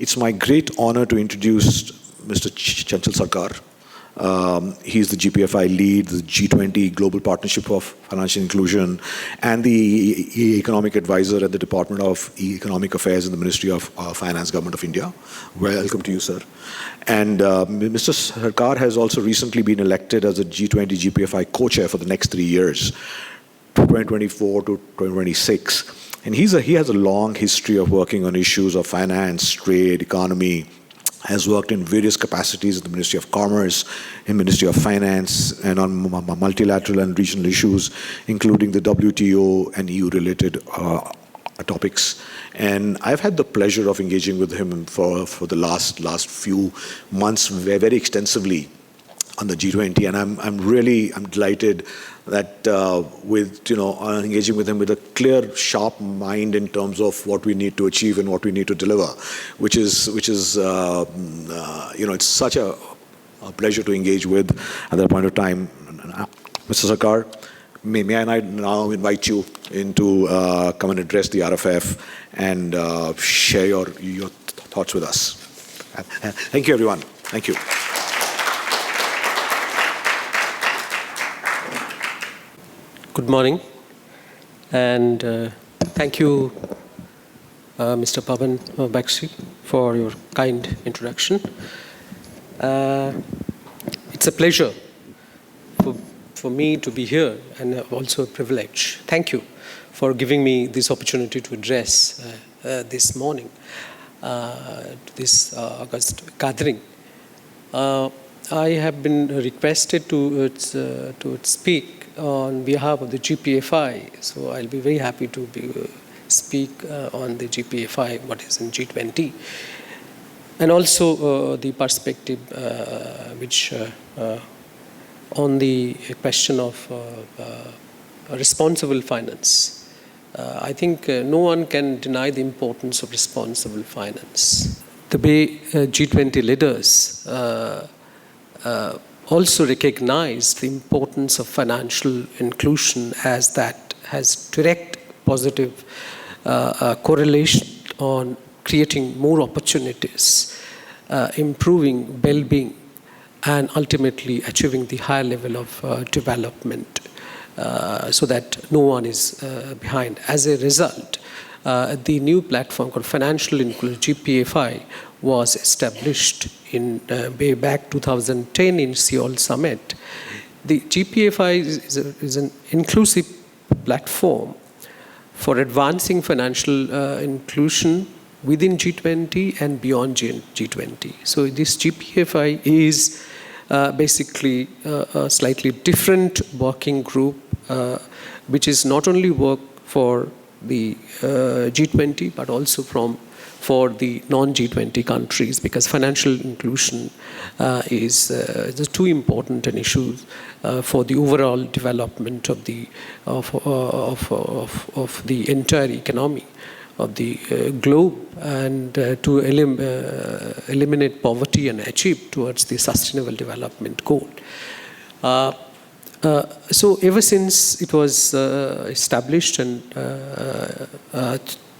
It's my great honor to introduce Mr. Chanchal Sarkar. He's the GPFI lead, the G20 Global Partnership of Financial Inclusion, and the economic advisor at the Department of Economic Affairs in the Ministry of Finance, Government of India. Welcome to you, sir. And Mr. Sarkar has also recently been elected as a G20 GPFI co-chair for the next 3 years, 2024 to 2026. And he has a long history of working on issues of finance, trade, economy, has worked in various capacities in the Ministry of Commerce, in Ministry of Finance, and on multilateral and regional issues, including the WTO and EU-related topics. And I've had the pleasure of engaging with him for the last few months very extensively on the G20, and I'm delighted that with engaging with him with a clear, sharp mind in terms of what we need to achieve and what we need to deliver, which is it's such a pleasure to engage with at that point of time. Mr. Sarkar, may I now invite you into come and address the RFF and share your thoughts with us. Thank you, everyone. Thank you. Good morning, and thank you, Mr. Pavan Bakshi, for your kind introduction. It's a pleasure for me to be here, and also a privilege. Thank you for giving me this opportunity to address this morning, this August gathering. I have been requested to speak on behalf of the GPFI, so I'll be very happy to speak on the GPFI, what is in G20, and also the perspective which on the question of responsible finance. I think no one can deny the importance of responsible finance. The way G20 leaders also recognize the importance of financial inclusion, as that has direct positive correlation on creating more opportunities, improving well-being, and ultimately achieving the higher level of development, so that no one is behind. As a result, the new platform called Financial Inclusion, GPFI, was established in way back 2010 in Seoul Summit. The GPFI is an inclusive platform for advancing financial inclusion within G20 and beyond G20. So this GPFI is basically a slightly different working group, which is not only work for the G20, but also for the non-G20 countries, because financial inclusion is too important an issue for the overall development of the entire economy of the globe, and to eliminate poverty and achieve towards the sustainable development goal. So ever since it was established, and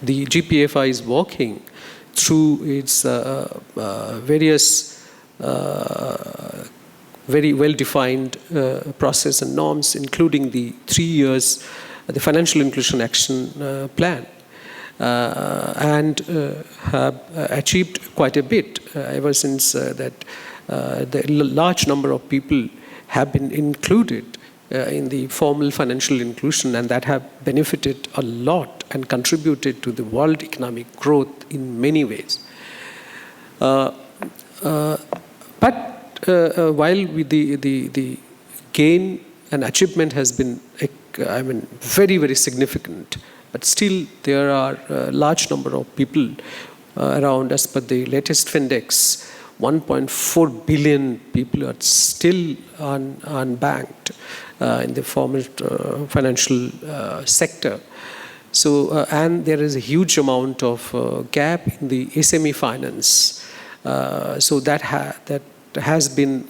the GPFI is working through its various very well-defined process and norms, including the 3 years, the Financial Inclusion Action Plan, and have achieved quite a bit ever since that the large number of people have been included in the formal financial inclusion, and that have benefited a lot and contributed to the world economic growth in many ways. But while the gain and achievement has been, very, very significant, but still there are a large number of people around, as per the latest Findex, 1.4 billion people are still unbanked in the formal financial sector. So, and there is a huge amount of gap in the SME finance. So that has been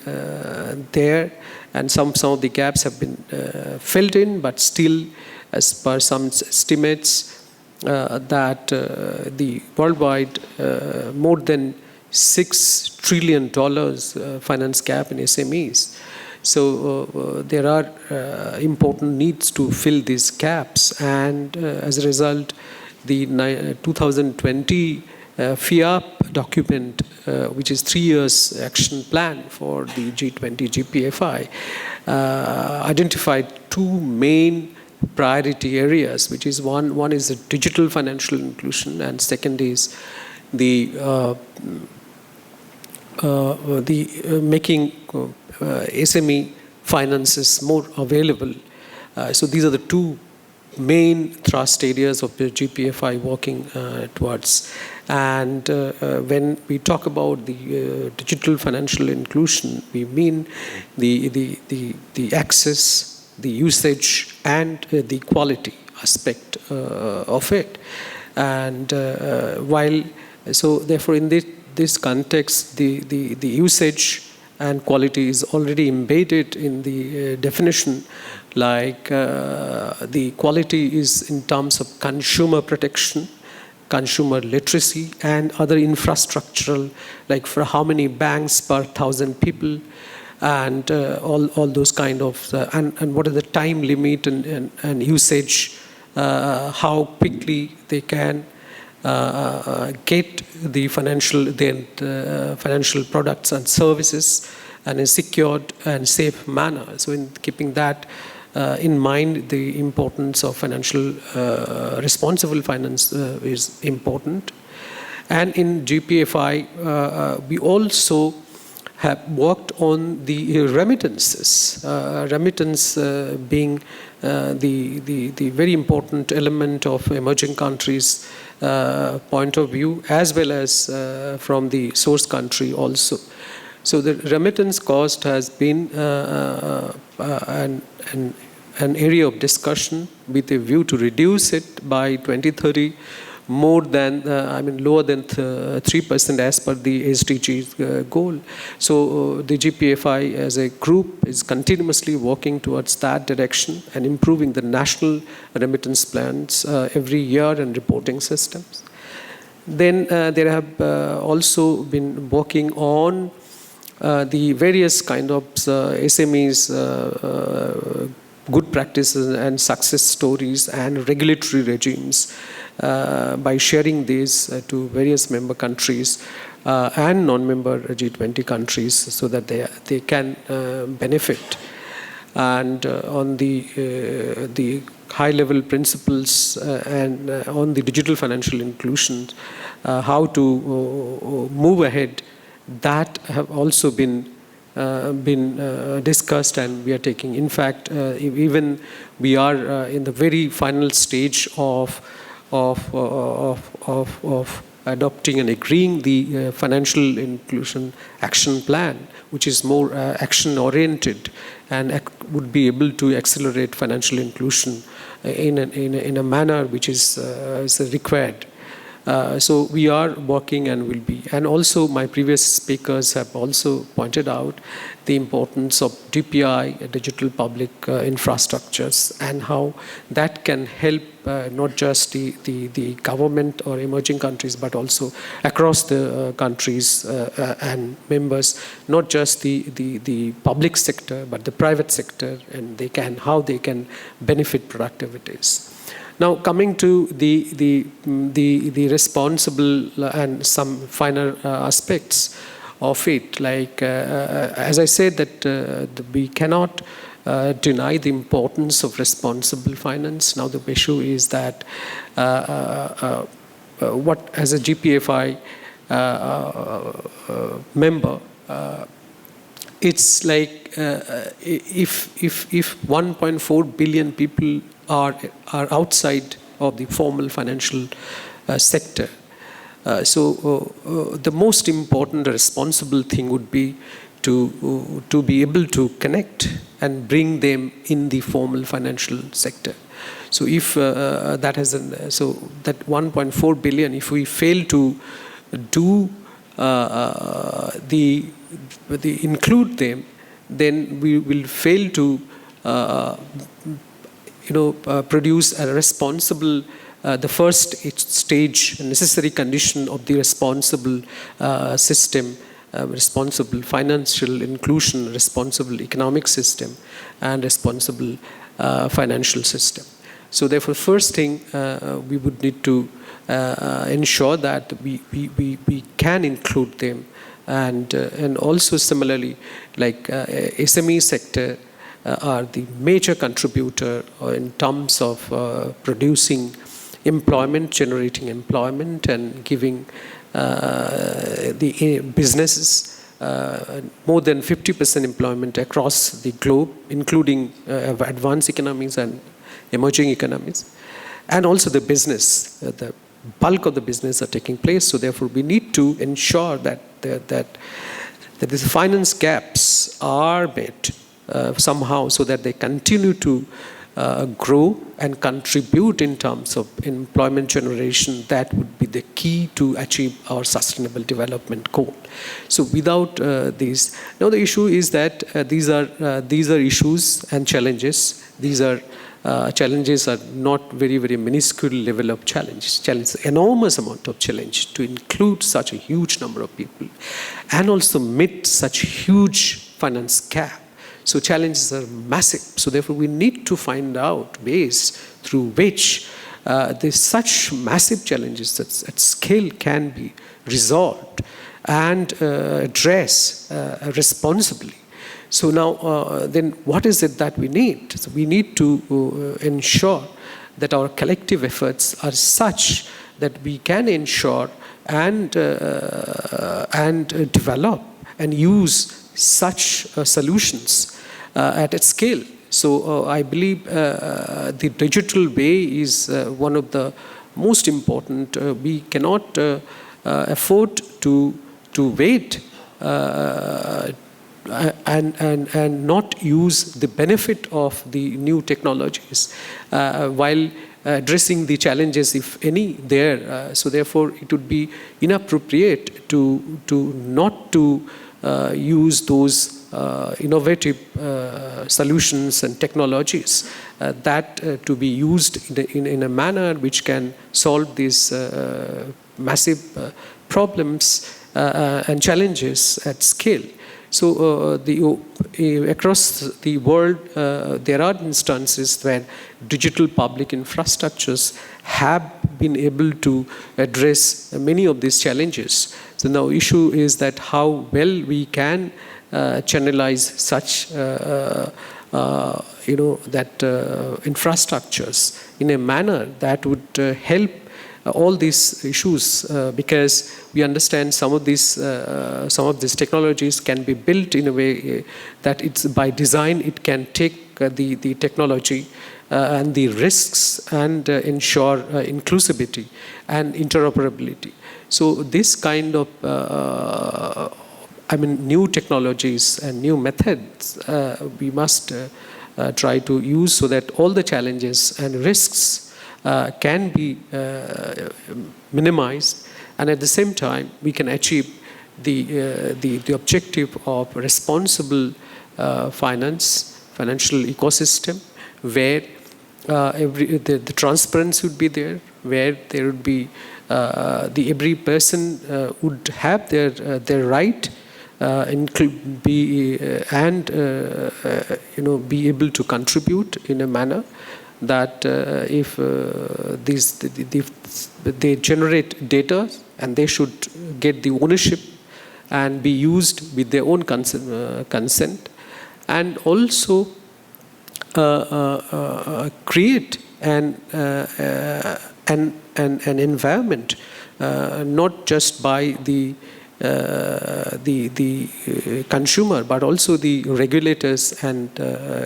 there, and some of the gaps have been filled in, but still, as per some estimates, that the worldwide more than $6 trillion finance gap in SMEs. So there are important needs to fill these gaps, and as a result, the 2020 FIAP document, which is 3 years action plan for the G20 GPFI, identified two main priority areas, which is one is the digital financial inclusion, and second is the making SME finances more available. So these are the two main thrust areas of the GPFI working towards. And when we talk about the digital financial inclusion, we mean the access, the usage, and the quality aspect of it. And so therefore in this context, the usage and quality is already embedded in the definition, like the quality is in terms of consumer protection, consumer literacy, and other infrastructural, like for how many banks per 1,000 people, and all those kind of, and what are the time limit and usage, how quickly they can get the financial products and services in a secured and safe manner. So in keeping that in mind, the importance of financial responsible finance is important. And in GPFI, we also have worked on the remittances, remittance being the very important element of emerging countries' point of view, as well as from the source country also. So the remittance cost has been an area of discussion with a view to reduce it by 2030 more than, lower than 3% as per the SDGs goal. So the GPFI as a group is continuously working towards that direction and improving the national remittance plans every year and reporting systems. Then there have also been working on the various kind of SMEs, good practices and success stories and regulatory regimes by sharing these to various member countries and non-member G20 countries so that they can benefit. And on the high-level principles and on the digital financial inclusion, how to move ahead, that have also been discussed, and we are taking. In fact, even we are in the very final stage of adopting and agreeing the financial inclusion action plan, which is more action-oriented and would be able to accelerate financial inclusion in a manner which is required. So we are working and will be. And also my previous speakers have also pointed out the importance of DPI, digital public infrastructures, and how that can help not just the government or emerging countries, but also across the countries and members, not just the public sector, but the private sector, and how they can benefit productivities. Now, coming to the responsible and some finer aspects of it, like as I said, that we cannot deny the importance of responsible finance. Now, the issue is that what as a GPFI member, it's like if 1.4 billion people are outside of the formal financial sector. So the most important responsible thing would be to be able to connect and bring them in the formal financial sector. So if that has so that 1.4 billion, if we fail to do the include them, then we will fail to produce a responsible the first stage, necessary condition of the responsible system, responsible financial inclusion, responsible economic system, and responsible financial system. So therefore, first thing, we would need to ensure that we can include them, and also similarly, like SME sector are the major contributor in terms of producing employment, generating employment, and giving the businesses more than 50% employment across the globe, including advanced economies and emerging economies, and also the business. The bulk of the business are taking place. So therefore, we need to ensure that these finance gaps are met somehow, so that they continue to grow and contribute in terms of employment generation. That would be the key to achieve our sustainable development goal. So without these, now the issue is that these are issues and challenges. These are challenges are not very, very minuscule level of challenge, enormous amount of challenge to include such a huge number of people and also meet such huge finance gap. So challenges are massive. So therefore, we need to find out ways through which such massive challenges at scale can be resolved and addressed responsibly. So now, then what is it that we need? So we need to ensure that our collective efforts are such that we can ensure and develop and use such solutions at a scale. So I believe the digital way is one of the most important. We cannot afford to wait and not use the benefit of the new technologies while addressing the challenges, if any, there. So therefore, it would be inappropriate to not to use those innovative solutions and technologies that to be used in a manner which can solve these massive problems and challenges at scale. So across the world, there are instances where digital public infrastructures have been able to address many of these challenges. So now issue is that how well we can channelize such infrastructures in a manner that would help all these issues, because we understand some of these technologies can be built in a way that it's by design it can take the technology and the risks and ensure inclusivity and interoperability. So this kind of new technologies and new methods we must try to use so that all the challenges and risks can be minimized, and at the same time we can achieve the objective of responsible financial ecosystem, where the transparency would be there, where there would be every person would have their right be able to contribute in a manner that if they generate data, and they should get the ownership and be used with their own consent, and also create an environment not just by the consumer, but also the regulators and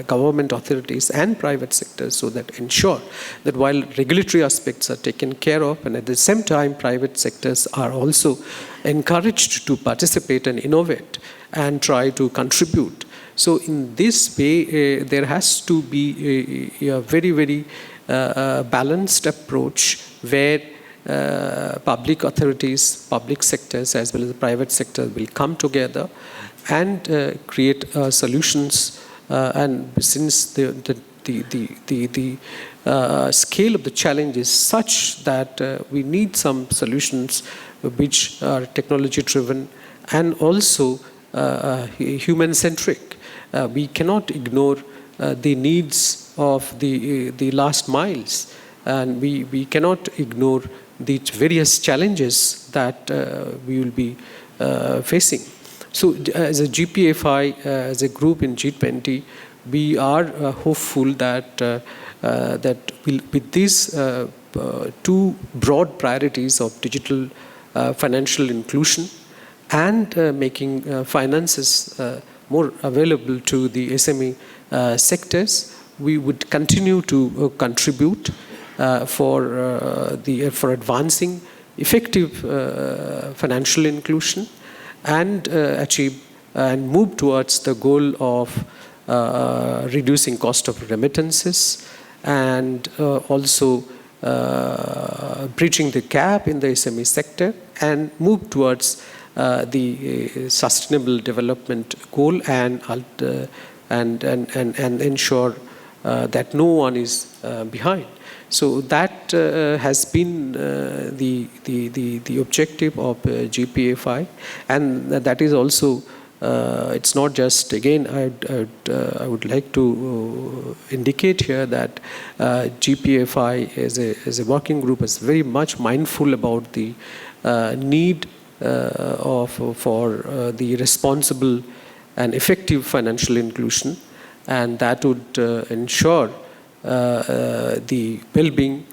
government authorities and private sectors, so that ensure that while regulatory aspects are taken care of, and at the same time private sectors are also encouraged to participate and innovate and try to contribute. So in this way, there has to be a very, very balanced approach where public authorities, public sectors, as well as the private sector will come together and create solutions And since the scale of the challenge is such that we need some solutions which are technology-driven and also human-centric. We cannot ignore the needs of the last miles, and we cannot ignore the various challenges that we will be facing. So as a GPFI, as a group in G20, we are hopeful that with these two broad priorities of digital financial inclusion and making finances more available to the SME sectors, we would continue to contribute for advancing effective financial inclusion and achieve and move towards the goal of reducing cost of remittances and also bridging the gap in the SME sector and move towards the sustainable development goal and ensure that no one is behind. So that has been the objective of GPFI, and that is also it's not just, again, I would like to indicate here that GPFI as a working group is very much mindful about the need for the responsible and effective financial inclusion, and that would ensure the well-being,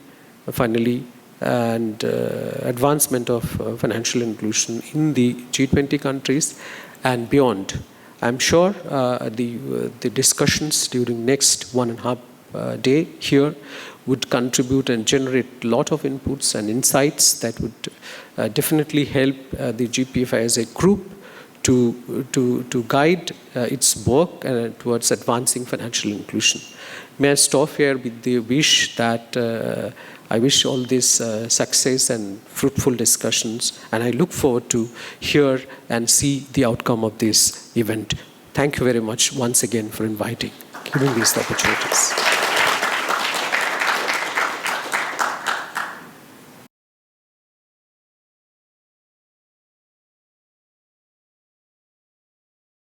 finally, and advancement of financial inclusion in the G20 countries and beyond. I'm sure the discussions during next 1.5 day here would contribute and generate a lot of inputs and insights that would definitely help the GPFI as a group to guide its work towards advancing financial inclusion. May I stop here with the wish that I wish all this success and fruitful discussions, and I look forward to hear and see the outcome of this event. Thank you very much once again for giving these opportunities.